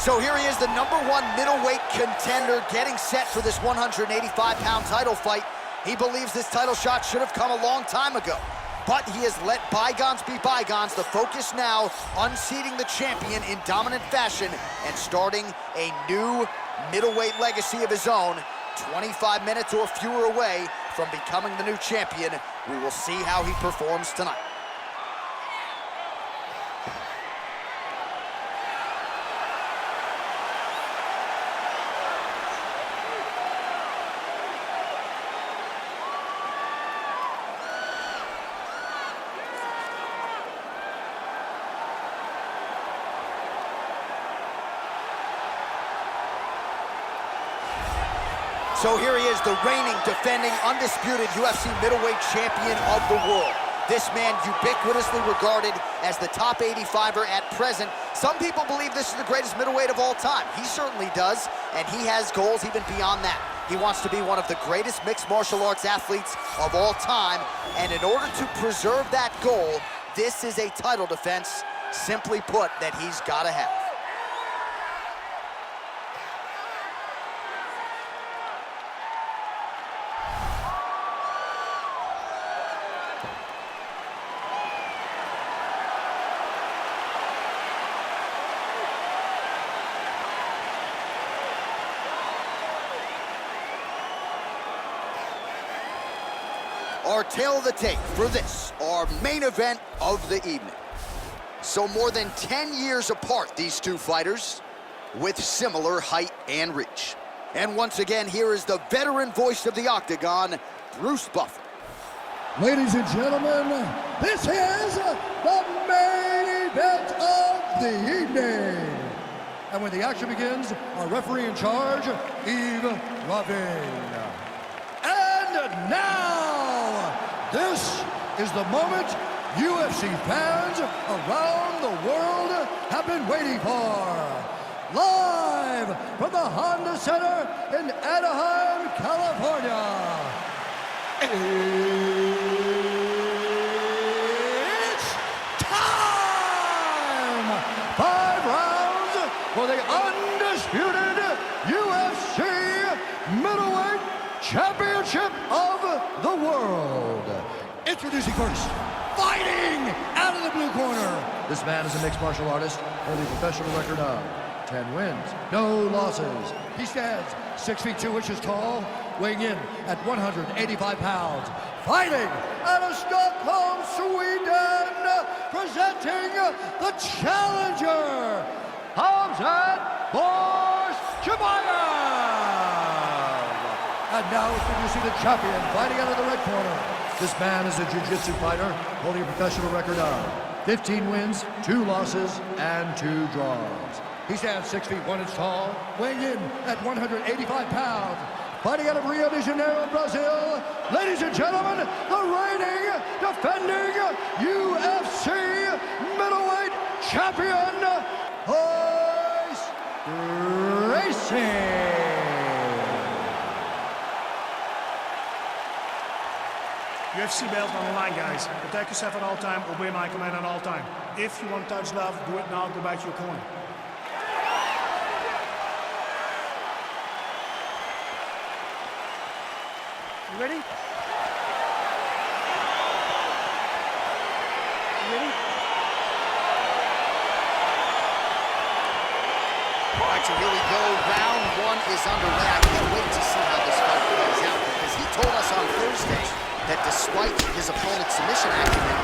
So here he is, the #1 middleweight contender, getting set for this 185-pound title fight. He believes this title shot should have come a long time ago, but he has let bygones be bygones. The focus now, unseating the champion in dominant fashion and starting a new middleweight legacy of his own. 25 minutes or fewer away from becoming the new champion. We will see how he performs tonight. So here he is, the reigning, defending, undisputed UFC middleweight champion of the world. This man ubiquitously regarded as the top 85er at present. Some people believe this is the greatest middleweight of all time. He certainly does, and he has goals even beyond that. He wants to be one of the greatest mixed martial arts athletes of all time, and in order to preserve that goal, this is a title defense, simply put, that he's got to have. Our tail of the tape for this, our main event of the evening. So more than 10 years apart, these two fighters, with similar height and reach. And once again, here is the veteran voice of the Octagon, Bruce Buffer. Ladies and gentlemen, this is the main event of the evening. And when the action begins, our referee in charge, Yves Ravine. And now, this is the moment UFC fans around the world have been waiting for. Live from the Honda Center in Anaheim, California. It's time! 5 rounds for the undisputed UFC Middleweight Championship of the world. Introducing first, fighting out of the blue corner. This man is a mixed martial artist, holding a professional record of 10 wins, no losses. He stands 6 feet 2 inches tall, weighing in at 185 pounds. Fighting out of Stockholm, Sweden, presenting the challenger, Khamzat Chimaev. And now introducing the champion, fighting out of the red corner. This man is a jiu-jitsu fighter, holding a professional record of 15 wins, 2 losses, and 2 draws. He stands 6 feet 1 inch tall, weighing in at 185 pounds. Fighting out of Rio de Janeiro, Brazil, ladies and gentlemen, the reigning, defending UFC middleweight champion, Royce Gracie. UFC belt on the line, guys. Protect yourself at all time, obey my command at all time. If you want touch love, do it now, go back to your corner. You ready? You ready? All right, so here we go. Round 1 is underway. I can't wait to see how this fight plays out, because he told us on Thursday that despite his opponent's submission acumen,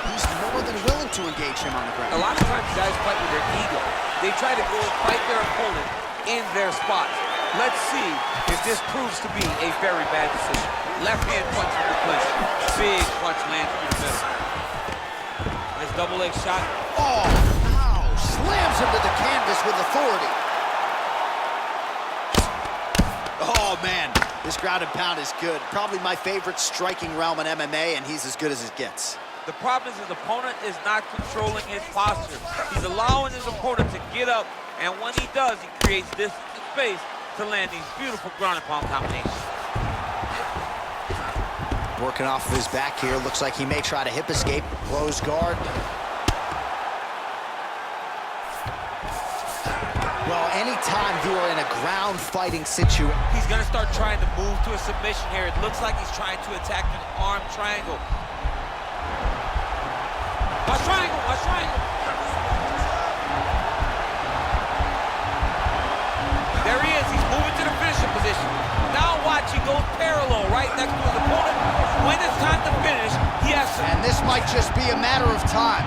he's more than willing to engage him on the ground. A lot of times guys fight with their ego. They try to go and fight their opponent in their spots. Let's see if this proves to be a very bad decision. Left hand punch from the clinch. Big punch lands through the middle. Nice double leg shot. Oh, ow. Slams him to the canvas with authority. Oh, man. This ground and pound is good. Probably my favorite striking realm in MMA, and he's as good as it gets. The problem is his opponent is not controlling his posture. He's allowing his opponent to get up, and when he does, he creates distance and space to land these beautiful ground and pound combinations. Working off of his back here. Looks like he may try to hip escape. Close guard. Well, anytime you are in a ground fighting situation. He's gonna start trying to move to a submission here. It looks like he's trying to attack an arm triangle. Watch triangle, watch triangle. There he is, he's moving to the finishing position. Now watch, he goes parallel right next to his opponent. When it's time to finish, he has to... And this might just be a matter of time.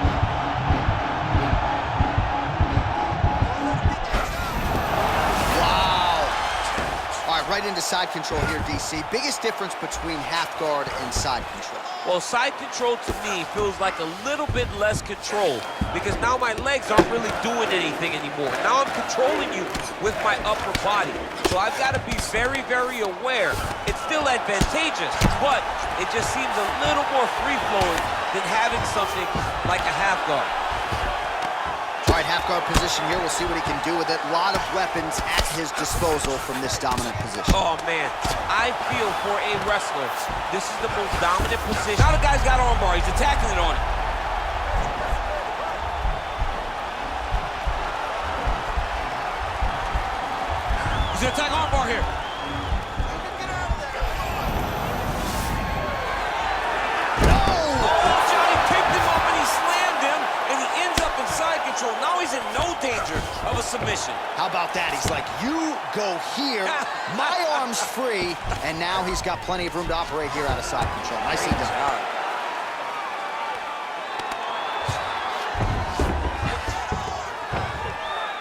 Right into side control here, DC. Biggest difference between half guard and side control? Well, side control to me feels like a little bit less control because now my legs aren't really doing anything anymore. Now I'm controlling you with my upper body. So I've got to be very, very aware. It's still advantageous, but it just seems a little more free-flowing than having something like a half guard. All right, half guard position here. We'll see what he can do with it. A lot of weapons at his disposal from this dominant position. Oh, man. I feel for a wrestler, this is the most dominant position. Now the guy's got armbar. He's attacking it on it. He's going to attack armbar here. Now he's in no danger of a submission. How about that? He's like, you go here, my arm's free, and now he's got plenty of room to operate here out of side control. Nicely done.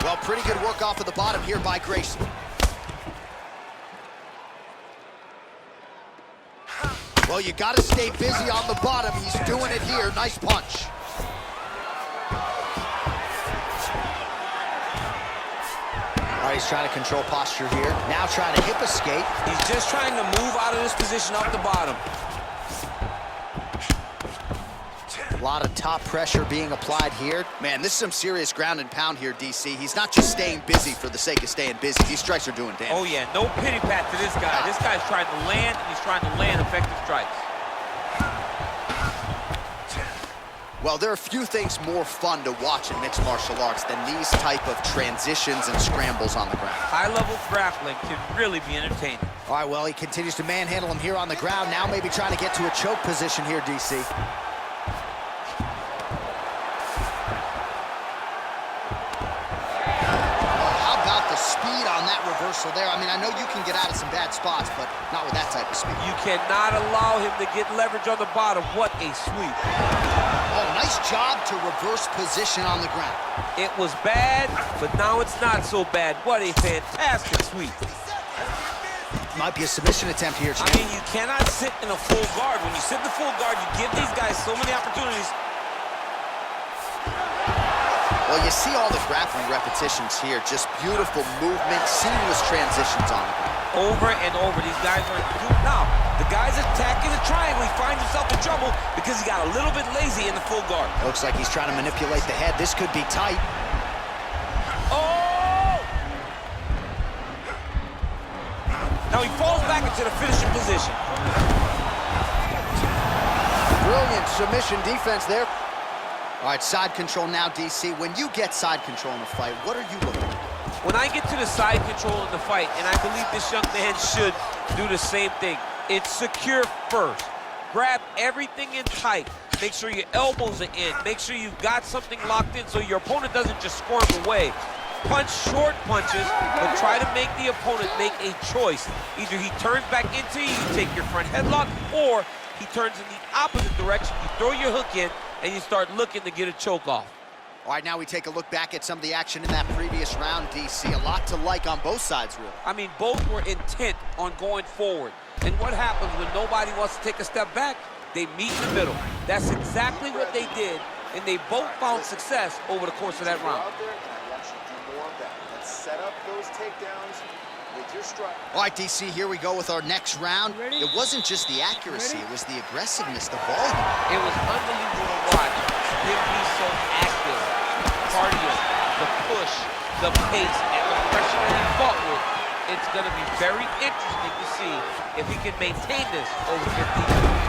Well, pretty good work off of the bottom here by Gracie. Well, you got to stay busy on the bottom. He's doing it here. Nice punch. He's trying to control posture here. Now trying to hip escape. He's just trying to move out of this position off the bottom. A lot of top pressure being applied here. Man, this is some serious ground and pound here, DC. He's not just staying busy for the sake of staying busy. These strikes are doing damage. Oh, yeah. No pity pat to this guy. This guy's trying to land, and he's trying to land effective strikes. Well, there are few things more fun to watch in mixed martial arts than these type of transitions and scrambles on the ground. High-level grappling can really be entertaining. All right, well, he continues to manhandle him here on the ground. Now maybe trying to get to a choke position here, DC. How about the speed on that reversal there? I mean, I know you can get out of some bad spots, but not with that type of speed. You cannot allow him to get leverage on the bottom. What a sweep. Oh, nice job to reverse position on the ground. It was bad, but now it's not so bad. What a fantastic sweep. Might be a submission attempt here, Chimaev. I mean, you cannot sit in a full guard. When you sit in the full guard, you give these guys so many opportunities. Well, you see all the grappling repetitions here. Just beautiful movement, seamless transitions on the ground. Over and over, these guys are now. The guy's attacking the triangle. He finds himself in trouble because he got a little bit lazy in the full guard. It looks like he's trying to manipulate the head. This could be tight. Oh! Now he falls back into the finishing position. Brilliant submission defense there. All right, side control now, DC. When you get side control in a fight, what are you looking at? When I get to the side control in the fight, and I believe this young man should do the same thing, it's secure first. Grab everything in tight. Make sure your elbows are in. Make sure you've got something locked in so your opponent doesn't just squirm away. Punch short punches, but try to make the opponent make a choice. Either he turns back into you, you take your front headlock, or he turns in the opposite direction. You throw your hook in, and you start looking to get a choke off. All right, now we take a look back at some of the action in that previous round, DC. A lot to like on both sides, really. I mean, both were intent on going forward. And what happens when nobody wants to take a step back? They meet in the middle. That's exactly what they did, and they both found success over the course of that round. Let's set up those takedowns with your strike. All right, DC, here we go with our next round. It wasn't just the accuracy, it was the aggressiveness, the volume. It was unbelievable to watch him be so active. Cardio, the push, the pace, and the pressure that he fought with. It's going to be very interesting to see if he can maintain this over 15 minutes.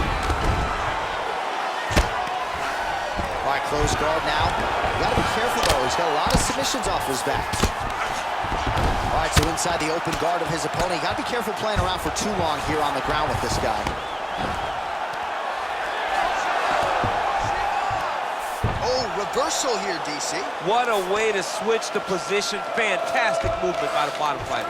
All right, closed guard now. You got to be careful, though. He's got a lot of submissions off his back. All right, so inside the open guard of his opponent. You got to be careful playing around for too long here on the ground with this guy. Oh, reversal here, DC. What a way to switch the position. Fantastic movement by the bottom fighter.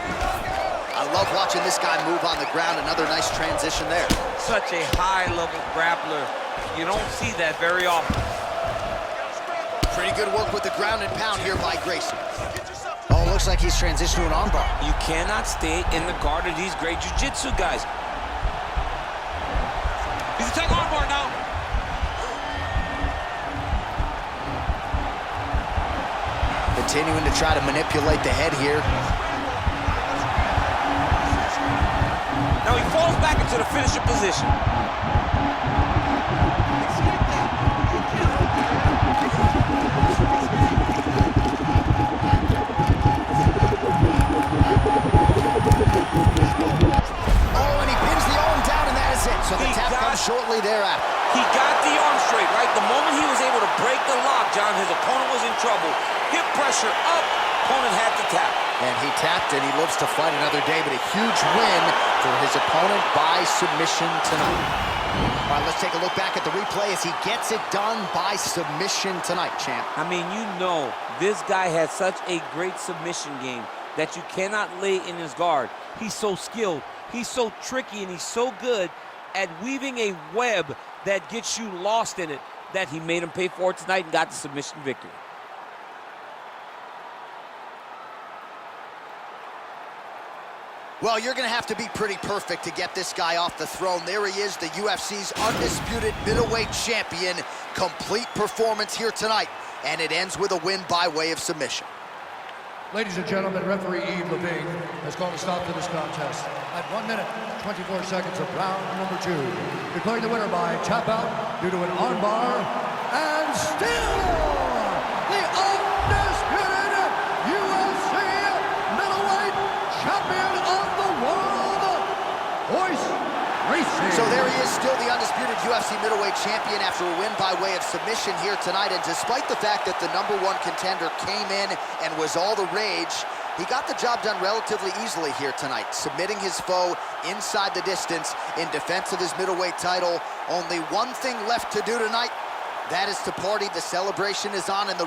I love watching this guy move on the ground. Another nice transition there. Such a high-level grappler. You don't see that very often. Pretty good work with the ground and pound here by Gracie. Oh, looks like he's transitioned to an armbar. You cannot stay in the guard of these great jiu-jitsu guys. He's attacking armbar now. Continuing to try to manipulate the head here. Now he falls back into the finisher position. Oh, and he pins the arm down, and that is it. So the tap comes shortly thereafter. He got the arm straight, right? The moment he was able to break the lock, John, his opponent was in trouble. Hip pressure up, opponent had to tap. And he tapped, and he lives to fight another day, but a huge win for his opponent by submission tonight. All right, let's take a look back at the replay as he gets it done by submission tonight, champ. I mean, you know, this guy has such a great submission game that you cannot lay in his guard. He's so skilled, he's so tricky, and he's so good at weaving a web that gets you lost in it that he made him pay for it tonight and got the submission victory. Well, you're going to have to be pretty perfect to get this guy off the throne. There he is, the UFC's undisputed middleweight champion. Complete performance here tonight, and it ends with a win by way of submission. Ladies and gentlemen, referee Yves Levine has called a stop to this contest at 1 minute, 24 seconds of round number 2. Declaring the winner by tap out due to an armbar, and still the undisputed UFC middleweight champion of the world, Royce Gracie. So there he is, still the undisputed UFC middleweight champion after a win by way of submission here tonight. And despite the fact that the #1 contender came in and was all the rage, he got the job done relatively easily here tonight, submitting his foe inside the distance in defense of his middleweight title. Only one thing left to do tonight, that is to party. The celebration is on, and the